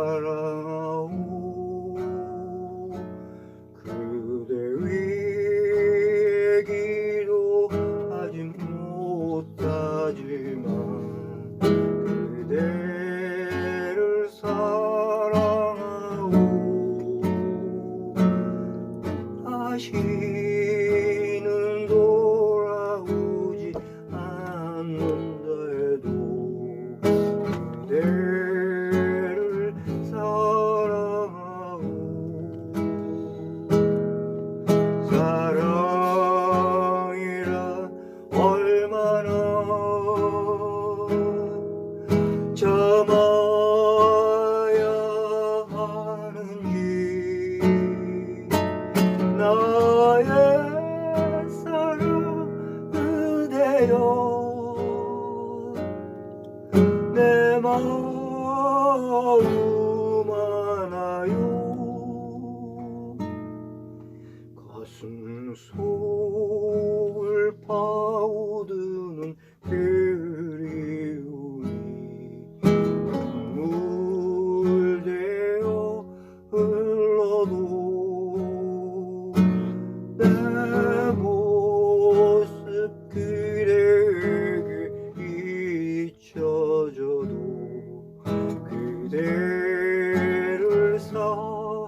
사랑하오 그대 위에 기도하지 못하지만 그대를 사랑하오 다시는 돌아오지 않는다 해도 그대를 사랑하오 사랑이란 얼마나 참아야 하는지 나의 사랑 그대여 내 마음 하나요 가슴 속을 파고드는 그리움이 눈물 되어 흘러도 내 모습 그대에게 잊혀져도 그대를 사랑하오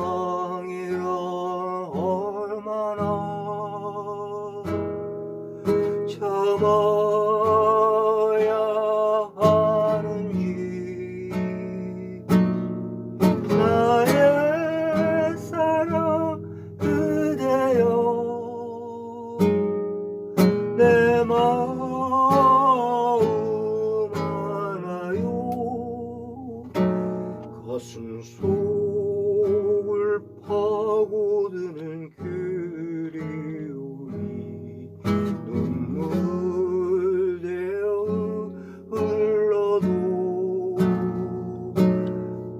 사랑이란 얼마나 참아야 하는지 나의 사랑 그대여 내 마음 하나요 가슴 속을 파고드는 그리움이 눈물 되어 흘러도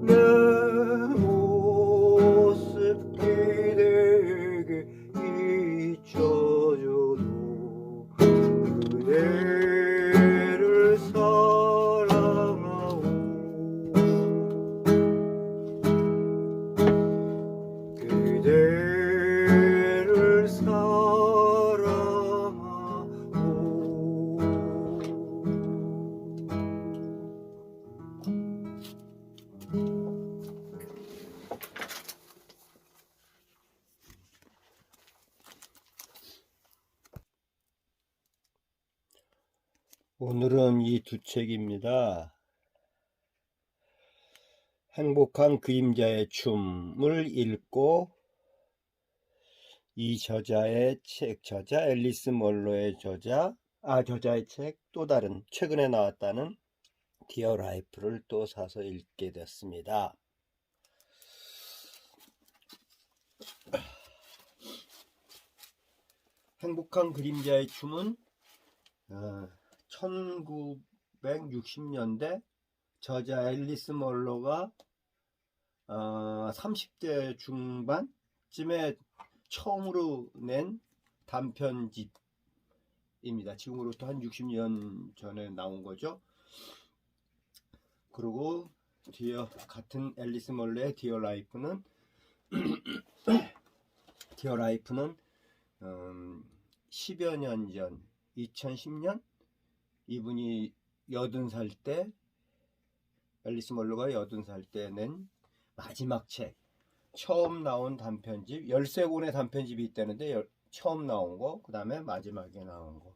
내 모습 그대에게 잊혀져도 그대를 사랑하오 그대를 사랑하오 오늘은 이 두 책입니다. 행복한 그림자의 춤을 읽고 이 저자의 책, 저자 앨리스 멀로의 저자의 책 또 다른 최근에 나왔다는 디어 라이프를 또 사서 읽게 됐습니다. 행복한 그림자의 춤은 1960년대 저자 앨리스 멀로가 30대 중반쯤에 처음으로 낸 단편집입니다. 지금으로부터 한 60년 전에 나온 거죠. 그리고 같은 앨리스 멀로의 디어 라이프는 10여 년 전 2010년 이분이 80살 때 앨리스 멀로가 80살 때 낸 마지막 책, 처음 나온 단편집, 13권의 단편집이 있다는데 처음 나온 거, 그 다음에 마지막에 나온 거.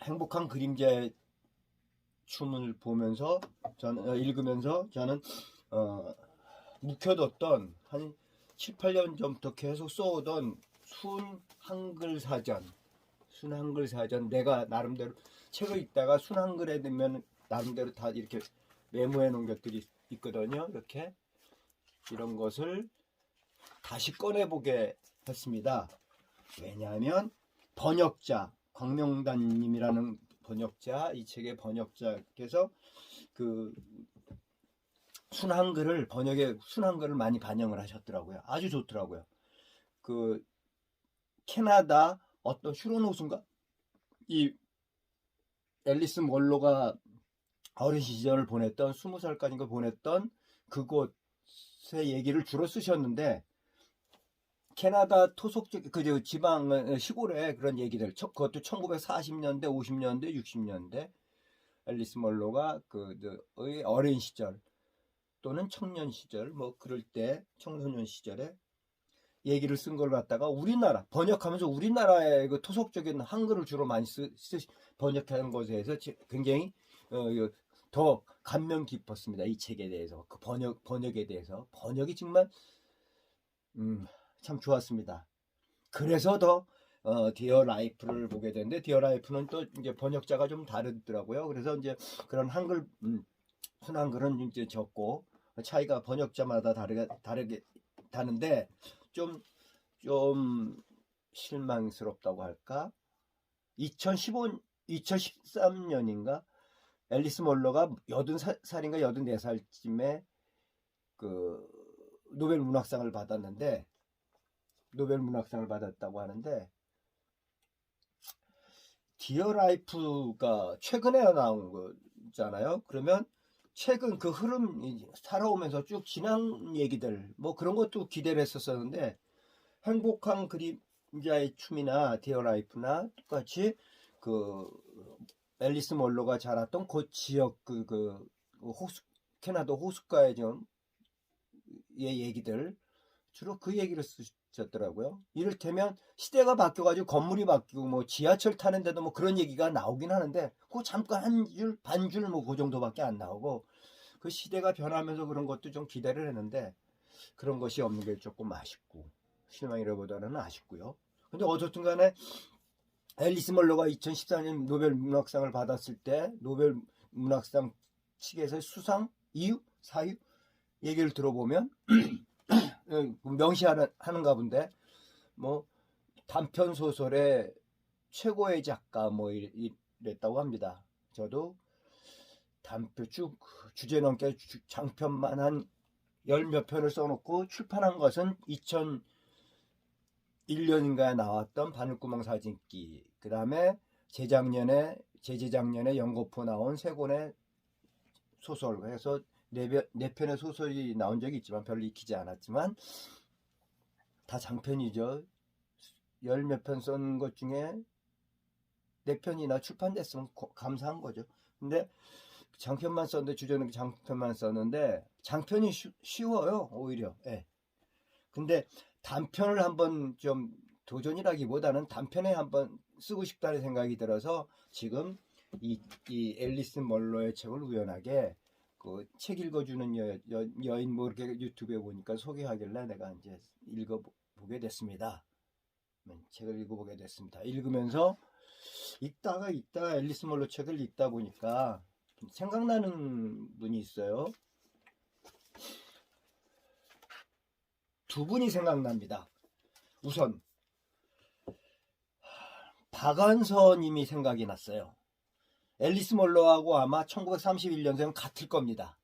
행복한 그림자의 춤을 보면서 읽으면서 저는 묵혀뒀던 한 7, 8년 전부터 계속 써오던 순 한글 사전 내가 나름대로 책을 읽다가 순 한글에 되면 나름대로 다 이렇게 메모해 놓은 것들이 있거든요. 이렇게 이런 것을 다시 꺼내보게 했습니다. 왜냐하면 번역자 광명단님이라는 번역자, 이 책의 번역자께서 그 순한글을 번역에 순한글을 많이 반영을 하셨더라고요. 아주 좋더라고요. 그 캐나다 어떤 휴론 호수인가? 이 앨리스 몰로가 어린 시절을 보냈던 20살까지인가 보냈던 그곳의 얘기를 주로 쓰셨는데 캐나다 토속적 그 지방 시골의 그런 얘기들 그것도 1940년대, 50년대, 60년대 앨리스 몰로가 그의 어린 시절 또는 청년 시절 뭐 그럴 때 청소년 시절에 얘기를 쓴 걸 갖다가 우리나라 번역하면서 우리나라의 그 토속적인 한글을 주로 많이 번역하는 것에 대해서 굉장히 더 감명 깊었습니다. 이 책에 대해서 그 번역에 대해서 번역이 정말 참 좋았습니다. 그래서 더 디어 라이프를 보게 됐는데 디어 라이프는 또 이제 번역자가 좀 다르더라고요. 그래서 이제 그런 한글 순한글은 이제 적고 차이가 번역자마다 다르게 다른데 좀 실망스럽다고 할까? 2013년인가 앨리스 몰러가 80살인가 84살쯤에 그 노벨 문학상을 받았는데 노벨 문학상을 받았다고 하는데 디어 라이프가 최근에 나온 거잖아요. 그러면 최근 그 흐름 살아오면서 쭉 지난 얘기들 뭐 그런 것도 기대를 했었었는데 행복한 그림자의 춤이나 디어 라이프나 똑같이 그 앨리스 몰로가 자랐던 그 지역 캐나다 호숫가의 좀 얘기들 주로 그 얘기를 쓰셨더라고요. 이를테면 시대가 바뀌어가지고 건물이 바뀌고 뭐 지하철 타는데도 뭐 그런 얘기가 나오긴 하는데 그 잠깐 한 줄 반줄 뭐 그 정도밖에 안 나오고 그 시대가 변하면서 그런 것도 좀 기대를 했는데 그런 것이 없는 게 조금 아쉽고 실망이라보다는 아쉽고요. 근데 어쨌든 간에 앨리스 몰로가 2014년 노벨 문학상을 받았을 때 노벨 문학상 측에서 수상 이유 사유 얘기를 들어보면 명시하는가 본데 뭐 단편 소설의 최고의 작가 뭐 이랬다고 합니다. 저도 단편 쭉 주제 넘게 장편만 한 열 몇 편을 써놓고 출판한 것은 2001년인가에 나왔던 바늘구멍 사진기, 그 다음에 재작년에 연거푸 나온 세 권의 소설 해서 네 편의 소설이 나온 적이 있지만 별로 익히지 않았지만 다 장편이죠. 열 몇 편 쓴 것 중에 네 편이나 출판됐으면 감사한 거죠. 근데 장편만 썼는데 주제는 장편만 썼는데 장편이 쉬워요 오히려. 예. 근데 단편을 한번 좀 도전이라기보다는 단편에 한번 쓰고 싶다는 생각이 들어서 지금 이 앨리스 몰로의 책을 우연하게 그 책 읽어주는 여인 뭐 이렇게 유튜브에 보니까 소개하길래 내가 이제 읽어보게 됐습니다. 책을 읽어보게 됐습니다. 읽으면서 읽다가 앨리스 몰로 책을 읽다 보니까 생각나는 분이 있어요. 두 분이 생각납니다. 우선 박완서님이 생각이 났어요. 앨리스 몰로하고 아마 1931년생 같을 겁니다.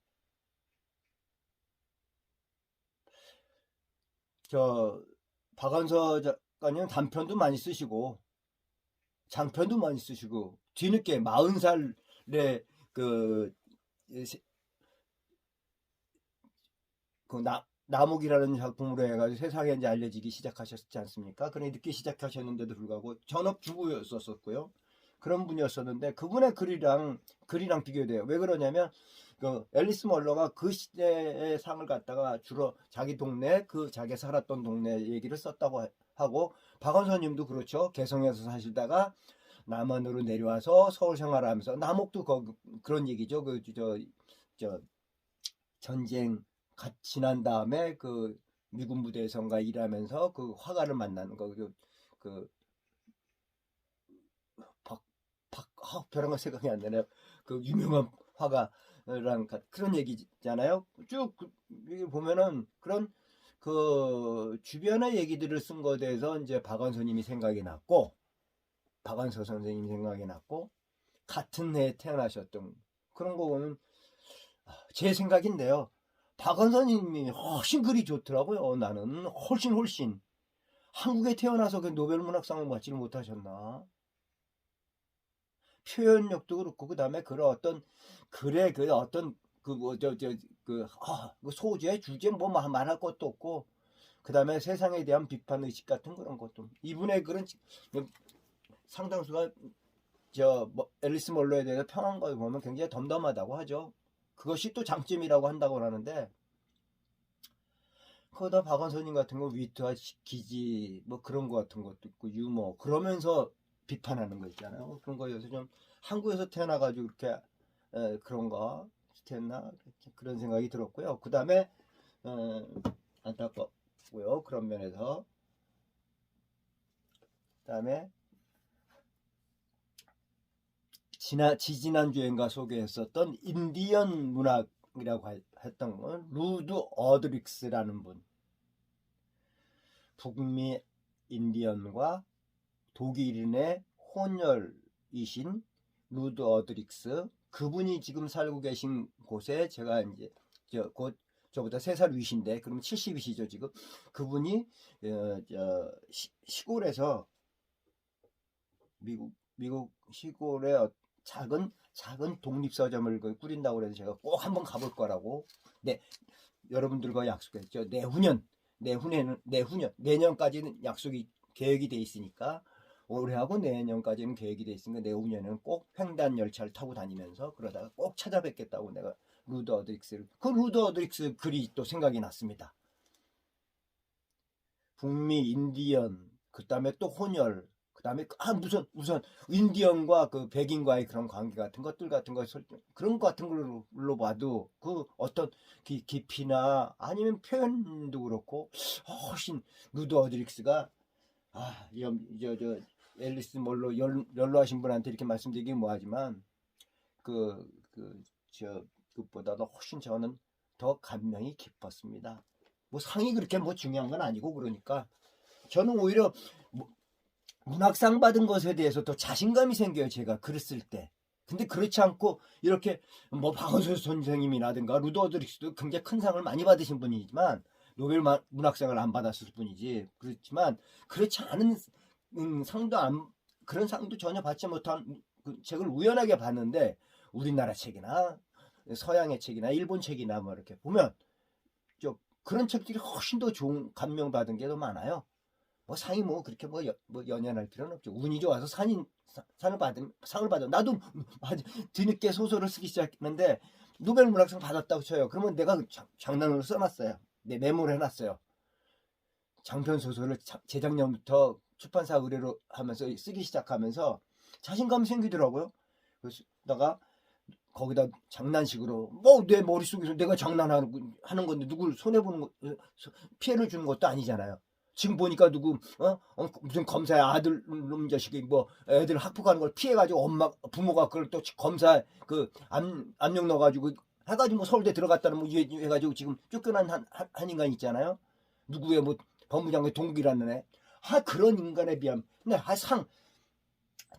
박완서 작가님 단편도 많이 쓰시고 장편도 많이 쓰시고 뒤늦게 40살에 나목이라는 작품으로 해가지고 세상에 이제 알려지기 시작하셨지 않습니까? 그러니 늦게 시작하셨는데도 불구하고 전업주부였었고요. 그런 분이었었는데 그분의 글이랑 비교돼요. 왜 그러냐면 앨리스 몰로가 그 시대의 상을 갖다가 주로 자기 동네 자기 살았던 동네 얘기를 썼다고 하고 박원서님도 그렇죠. 개성에서 사시다가 남한으로 내려와서 서울 생활하면서 남옥도 그런 얘기죠. 전쟁 지난 다음에 미군 부대에선가 일하면서 화가를 만나는 거 별한 거 생각이 안 나네요. 유명한 화가랑 그런 얘기잖아요. 쭉 보면은 그런 주변의 얘기들을 쓴 것에 대해서 이제 박완서 선생님이 생각이 났고 같은 해에 태어나셨던 그런 거 보면 제 생각인데요. 박원선님이 훨씬 글이 좋더라고요. 나는 훨씬 한국에 태어나서 그 노벨문학상을 받지를 못하셨나? 표현력도 그렇고 그다음에 그런 어떤 글의 그 어떤 그 뭐 그 소재 주제 뭐 말할 것도 없고 그다음에 세상에 대한 비판 의식 같은 그런 것도 이분의 글은 상당수가 앨리스 몰로에 대해서 평한 걸 보면 굉장히 덤덤하다고 하죠. 그것이 또 장점이라고 한다고 하는데 거기다 박원선님 같은 거 위트와 기지 뭐 그런 거 같은 것도 있고 유머 그러면서 비판하는 거 있잖아요. 그런 거여서 좀 한국에서 태어나가지고 이렇게 그런가 됐나 그런 생각이 들었고요. 그 다음에 안타깝고요. 그런 면에서 그 다음에 지지난주엔가 소개했었던 인디언 문학이라고 했던 건 루드 어드릭스라는 분, 북미 인디언과 독일인의 혼혈이신 루드 어드릭스, 그분이 지금 살고 계신 곳에 제가 이제 곧 저보다 3살 위신데 그러면 70이시죠 지금. 그분이 시골에서 미국 시골에 작은 독립서점을 꾸린다고 그래서 제가 꼭 한번 가볼 거라고 여러분들과 약속했죠. 내년까지는 약속이 계획이 돼 있으니까 올해하고 내년까지는 계획이 돼 있으니까 내후년에는 꼭 횡단 열차를 타고 다니면서 그러다가 꼭 찾아뵙겠다고 내가 루드 어드릭스 글이 또 생각이 났습니다. 북미 인디언 그다음에 또 혼혈 그다음에 무슨 인디언과 그 백인과의 그런 관계 같은 것들 같은 거 그런 것 같은 걸로 봐도 그 어떤 깊이나 아니면 표현도 그렇고 훨씬 루드 어드릭스가 앨리스 몰로 연로하신 분한테 이렇게 말씀드리긴 뭐하지만 그보다도 훨씬 저는 더 감명이 깊었습니다. 뭐 상이 그렇게 뭐 중요한 건 아니고 그러니까 저는 오히려 문학상 받은 것에 대해서 더 자신감이 생겨요. 제가 글을 쓸 때. 근데 그렇지 않고 이렇게 뭐 박원순 선생님이라든가 루드 어드릭스도 굉장히 큰 상을 많이 받으신 분이지만 노벨 문학상을 안 받았을 뿐이지 그렇지만 그렇지 않은 상도 그런 상도 전혀 받지 못한 그 책을 우연하게 봤는데 우리나라 책이나 서양의 책이나 일본 책이나 뭐 이렇게 보면 그런 책들이 훨씬 더 좋은 감명받은 게 더 많아요. 뭐 상이 뭐 그렇게 뭐 연연할 필요는 없죠. 운이 좋아서 상을 받은 나도 뒤늦게 소설을 쓰기 시작했는데 노벨 문학상 받았다고 쳐요. 그러면 내가 장난으로 써놨어요. 내 메모를 해놨어요. 장편 소설을 재작년부터 출판사 의뢰로 하면서 쓰기 시작하면서 자신감이 생기더라고요. 그래서 거기다 장난식으로 뭐 내 머릿속에서 내가 장난하는 건데 누굴 손해보는 거 피해를 주는 것도 아니잖아요. 지금 보니까 무슨 검사의 아들 놈 자식이 뭐 애들 학폭하는 걸 피해가지고 부모가 그걸 또 검사 그 압력 넣어가지고 해가지고 뭐 서울대 들어갔다는 뭐 해가지고 지금 쫓겨난 한 인간 있잖아요. 누구의 뭐 법무장관 동기라는 애. 그런 인간에 비하면 근데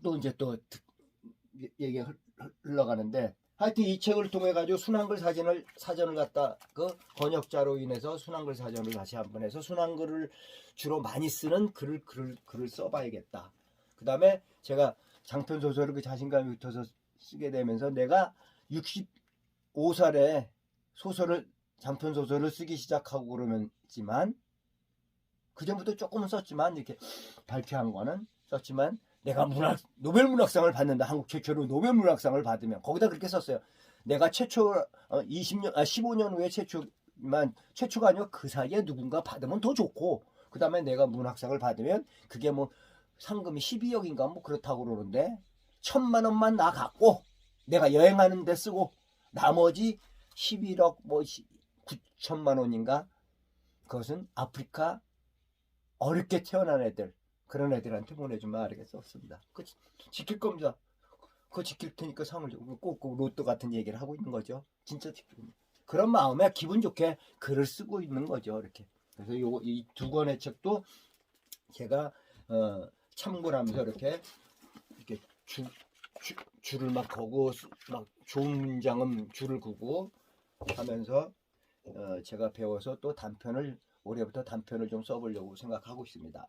또 이제 또 얘기가 흘러가는데 하여튼 이 책을 통해 가지고 순한글 사전을 갖다 그 번역자로 인해서 순한글 사전을 다시 한번 해서 순한글을 주로 많이 쓰는 글을 써봐야겠다. 그 다음에 제가 장편 소설을 그 자신감이 붙어서 쓰게 되면서 내가 65살에 장편 소설을 쓰기 시작하고 그러면지만 그 전부터 조금은 썼지만 이렇게 발표한 거는 썼지만 내가 노벨 문학상을 받는다. 한국 최초로 노벨 문학상을 받으면 거기다 그렇게 썼어요. 내가 최초 15년 후에 최초가 아니고 그 사이에 누군가 받으면 더 좋고 그 다음에 내가 문학상을 받으면 그게 뭐 상금이 12억인가 뭐 그렇다고 그러는데 1,000만 원만 나 갖고 내가 여행하는 데 쓰고 나머지 11억 뭐 9천만 원인가 그것은 아프리카 어렵게 태어난 애들 그런 애들한테 보내주면 알겠어 없습니다. 그 지킬 겁니다. 그거 지킬 테니까 상을 꼭 로또 같은 얘기를 하고 있는 거죠. 진짜 지킬 겁니다. 그런 마음에 기분 좋게 글을 쓰고 있는 거죠. 이렇게. 그래서 이 두 권의 책도 제가 참고를 하면서 이렇게 줄을 막 거고 막 좋은 문장은 줄을 그고 하면서 제가 배워서 또 올해부터 단편을 좀 써보려고 생각하고 있습니다.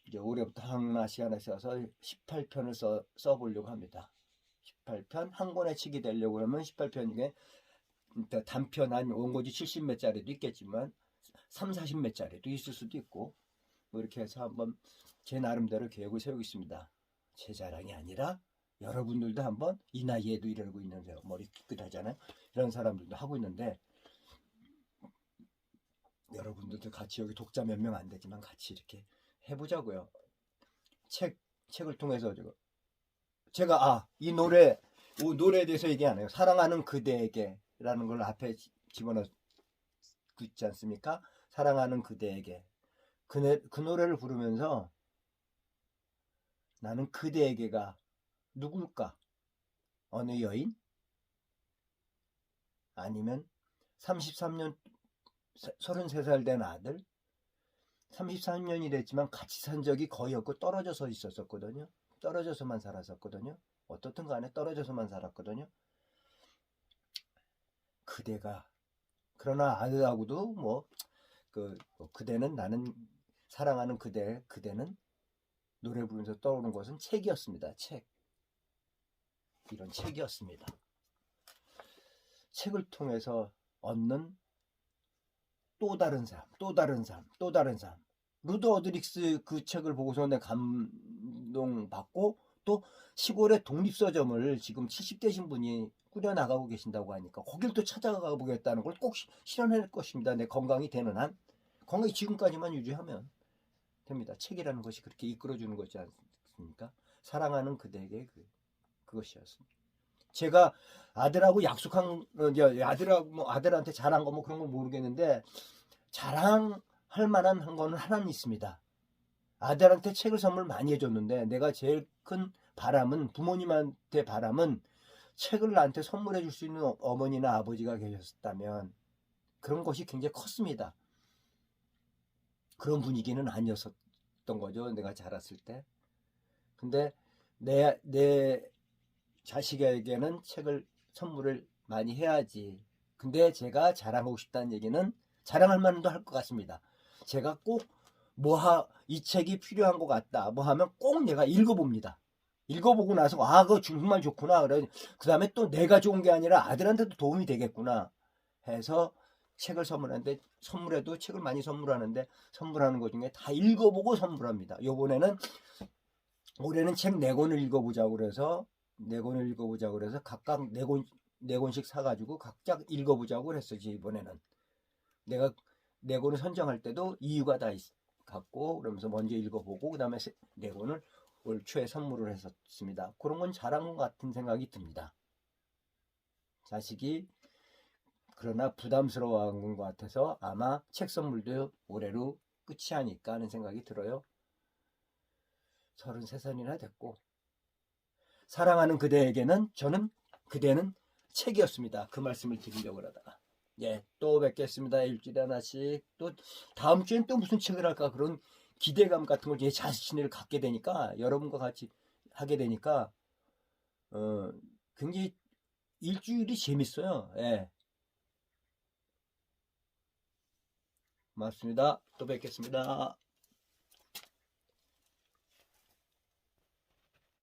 이제 올해부터 하나 시간에 써서 18편을 써보려고 합니다. 18편 한 권에 치게 되려고 하면 18편 중에 단편 한 원고지 70몇 짜리도 있겠지만 3, 40몇 짜리도 있을 수도 있고 뭐 이렇게 해서 한번 제 나름대로 계획을 세우고 있습니다. 제 자랑이 아니라 여러분들도 한번 이 나이에도 이러고 있는데요. 머리 깨끗하잖아요. 이런 사람들도 하고 있는데 여러분들도 같이 여기 독자 몇 명 안 되지만 같이 이렇게 해보자고요. 책을 통해서 제가 이 노래에 대해서 얘기 안 해요. 사랑하는 그대에게 라는 걸 앞에 집어넣고 있지 않습니까? 사랑하는 그대에게 그 노래를 부르면서 나는 그대에게가 누굴까? 어느 여인? 아니면 33년 33살 된 아들? 33년이 됐지만 같이 산 적이 거의 없고 떨어져서 있었거든요. 떨어져서만 살았었거든요. 어떻든 간에 떨어져서만 살았거든요. 그대가 그러나 아들하고도 그대는 나는 사랑하는 그대는 노래 부르면서 떠오르는 것은 책이었습니다. 이런 책이었습니다. 책을 통해서 얻는 또 다른 삶. 루드 어드릭스 그 책을 보고서 내 감동받고 또 시골에 독립서점을 지금 70대신 분이 꾸려나가고 계신다고 하니까 거길 또 찾아가 보겠다는 걸 꼭 실현할 것입니다. 내 건강이 되는 한. 건강이 지금까지만 유지하면 됩니다. 책이라는 것이 그렇게 이끌어주는 거지 않습니까? 사랑하는 그대에게 그것이었습니다. 제가 아들하고 약속한 아들한테 잘한 거 그런 건 모르겠는데 자랑할 만한 거는 하나는 있습니다. 아들한테 책을 선물 많이 해줬는데 내가 제일 큰 바람은 부모님한테 바람은 책을 나한테 선물해 줄 수 있는 어머니나 아버지가 계셨다면 그런 것이 굉장히 컸습니다. 그런 분위기는 아니었던 거죠. 내가 자랐을 때. 근데 내 자식에게는 책을 선물을 많이 해야지. 근데 제가 자랑하고 싶다는 얘기는 자랑할 만도 할 것 같습니다. 제가 꼭 이 책이 필요한 것 같다. 하면 꼭 내가 읽어봅니다. 읽어보고 나서 그거 정말 좋구나. 그 다음에 또 내가 좋은 게 아니라 아들한테도 도움이 되겠구나 해서 책을 선물해도 책을 많이 선물하는데 선물하는 것 중에 다 읽어보고 선물합니다. 올해는 책 4권을 읽어보자고 그래서 각각 4권씩 사가지고 각자 읽어보자고 그랬어요. 이번에는 내가 4권을 선정할 때도 이유가 다 갖고 그러면서 먼저 읽어보고 그 다음에 4권을 올 초에 선물을 했었습니다. 그런 건 잘한 것 같은 생각이 듭니다. 자식이 그러나 부담스러워한 것 같아서 아마 책 선물도 올해로 끝이 아닐까 하는 생각이 들어요. 33살이나 됐고 사랑하는 그대에게는 그대는 책이었습니다. 그 말씀을 드리려고 그러다가 또 뵙겠습니다. 일주일에 하나씩 또 다음 주엔 또 무슨 책을 할까 그런 기대감 같은 걸 제 자신을 갖게 되니까 여러분과 같이 하게 되니까 굉장히 일주일이 재밌어요. 고맙습니다. 또 뵙겠습니다.